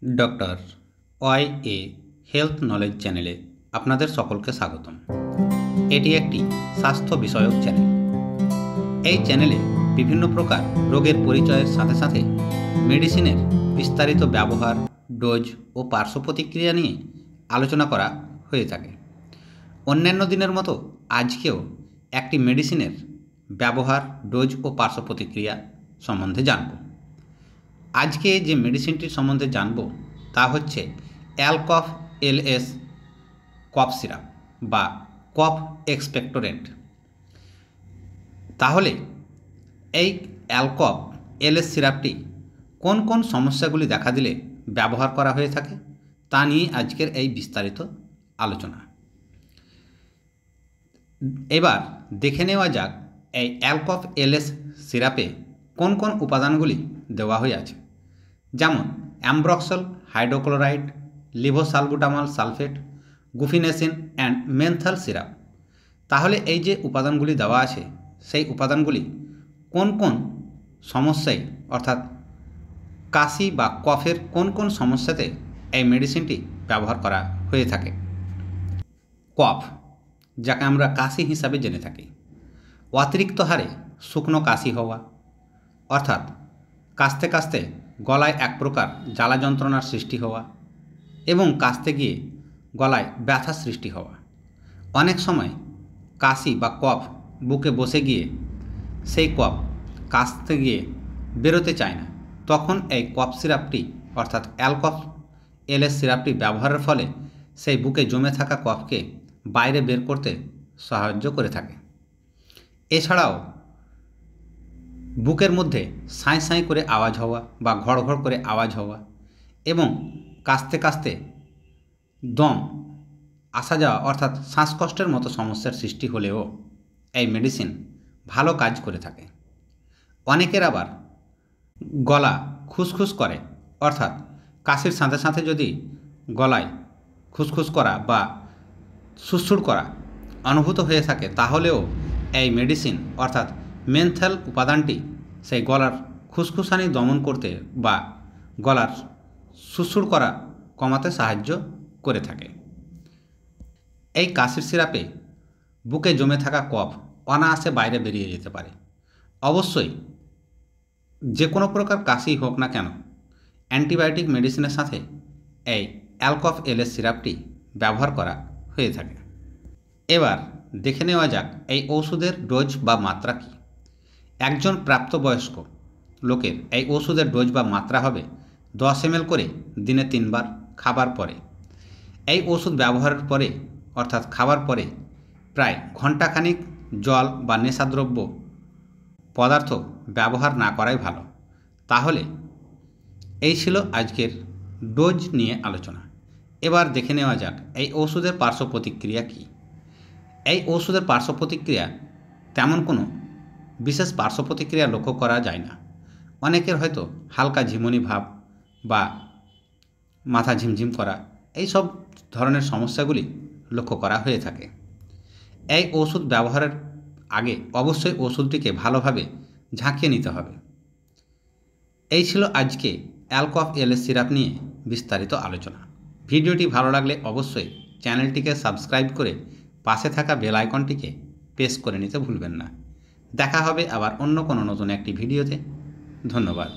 Doctor Y A health knowledge চ্যানেলে আপনাদের সকলকে স্বাগতম। এটি একটি স্বাস্থ্য বিষয়ক চ্যানেল। এই চ্যানেলে বিভিন্ন প্রকার রোগের পরিচয়ের সাথে সাথে মেডিসিনের বিস্তারিত ব্যবহার, ডোজ ও পার্শ্ব প্রতিক্রিয়া নিয়ে আলোচনা করা হয়ে থাকে। অন্যান্য দিনের মতো আজকেও একটি মেডিসিনের ব্যবহার, ডোজ ও পার্শ্ব প্রতিক্রিয়া সম্বন্ধে জানব। আজকে যে মেডিসিনটির সম্বন্ধে জানব তা হচ্ছে অ্যালকফ এলএস কফ সিরাপ বা কফ এক্সপেক্টোরেন্ট। তাহলে এই অ্যালকফ এলএস সিরাপটি কোন কোন সমস্যাগুলি দেখা দিলে ব্যবহার করা হয়ে থাকে তা নিয়ে আজকের এই বিস্তারিত আলোচনা। এবার দেখে নেওয়া যাক এই অ্যালকফ এলএস সিরাপে কোন কোন উপাদানগুলি দেওয়া হয়ে আছে, যেমন ambroxol hydrochloride, levosalbutamol sulphate, guaifenesin and menthol syrup. তাহলে এই যে উপাদানগুলি দেওয়া আছে সেই উপাদানগুলি কোন কোন সমস্যায় অর্থাৎ কাশি বা কফের কোন কোন সমস্যাতে এই মেডিসিনটি ব্যবহার করা হয়ে থাকে। কফ, যাকে আমরা কাশি হিসাবে জেনে থাকি, অতিরিক্ত হারে শুকনো কাশি হওয়া, অর্থাৎ কাশতে কাশতে গলায় এক প্রকার জ্বালা যন্ত্রণার সৃষ্টি হওয়া এবং কাশতে গিয়ে গলায় ব্যথা সৃষ্টি হওয়া। অনেক সময় কাশি বা কফ বুকে বসে গিয়ে সেই কফ কাশতে গিয়ে বেরোতে চায় না, তখন এই কফ সিরাপটি অর্থাৎ অ্যালকফ এলএস সিরাপটি ব্যবহারের ফলে সেই বুকে জমে থাকা কফকে বাইরে বের করতে সাহায্য করে থাকে। এছাড়াও বুকের মধ্যে সাঁই সাঁই করে আওয়াজ হওয়া বা ঘড় ঘড় করে আওয়াজ হওয়া এবং কাশতে কাশতে দম আসা যাওয়া অর্থাৎ শ্বাসকষ্টের মতো সমস্যার সৃষ্টি হলেও এই মেডিসিন ভালো কাজ করে থাকে। অনেকের আবার গলা খুসখুস করে, অর্থাৎ কাশির সাথে সাথে যদি গলায় খুসখুস করা বা সুড়সুড় করা অনুভূত হয়ে থাকে তাহলেও এই মেডিসিন অর্থাৎ মেন্থল উপাদানটি সেই গলার খুসখুসানি দমন করতে বা গলার সুড়সুড় করা কমাতে সাহায্য করে থাকে। এই কাশির সিরাপে বুকে জমে থাকা কফ অনায়াসে বাইরে বেরিয়ে যেতে পারে। অবশ্যই যে কোনো প্রকার কাশি হোক না কেন অ্যান্টিবায়োটিক মেডিসিনের সাথে এই অ্যালকফ এলএস সিরাপটি ব্যবহার করা হয়ে থাকে। এবার দেখে নেওয়া যাক এই ওষুধের ডোজ বা মাত্রা কী। একজন প্রাপ্তবয়স্ক লোকের এই ওষুধের ডোজ বা মাত্রা হবে 10 ml করে দিনে 3 বার খাবার পরে। এই ওষুধ ব্যবহারের পরে অর্থাৎ খাবার পরে প্রায় ঘণ্টাখানিক জল বা নেশাদ্রব্য পদার্থ ব্যবহার না করাই ভালো। তাহলে এই ছিল আজকের ডোজ নিয়ে আলোচনা। এবার দেখে নেওয়া যাক এই ওষুধের পার্শ্ব প্রতিক্রিয়া কী। এই ওষুধের পার্শ্ব প্রতিক্রিয়া তেমন কোনো বিশেষ পার্শ্ব প্রতিক্রিয়া লক্ষ্য করা যায় না। অনেকের হয়তো হালকা ঝিমুনি ভাব বা মাথা ঝিমঝিম করা এই সব ধরনের সমস্যাগুলি লক্ষ্য করা হয়ে থাকে। এই ওষুধ ব্যবহারের আগে অবশ্যই ওষুধটিকে ভালোভাবে ঝাঁকিয়ে নিতে হবে। এই ছিল আজকে অ্যালকফ এলএস সিরাপ নিয়ে বিস্তারিত আলোচনা। ভিডিওটি ভালো লাগলে অবশ্যই চ্যানেলটিকে সাবস্ক্রাইব করে পাশে থাকা বেল আইকনটিকে প্রেস করে নিতে ভুলবেন না। দেখা হবে আবার অন্য কোনো নতুন একটি ভিডিওতে। ধন্যবাদ।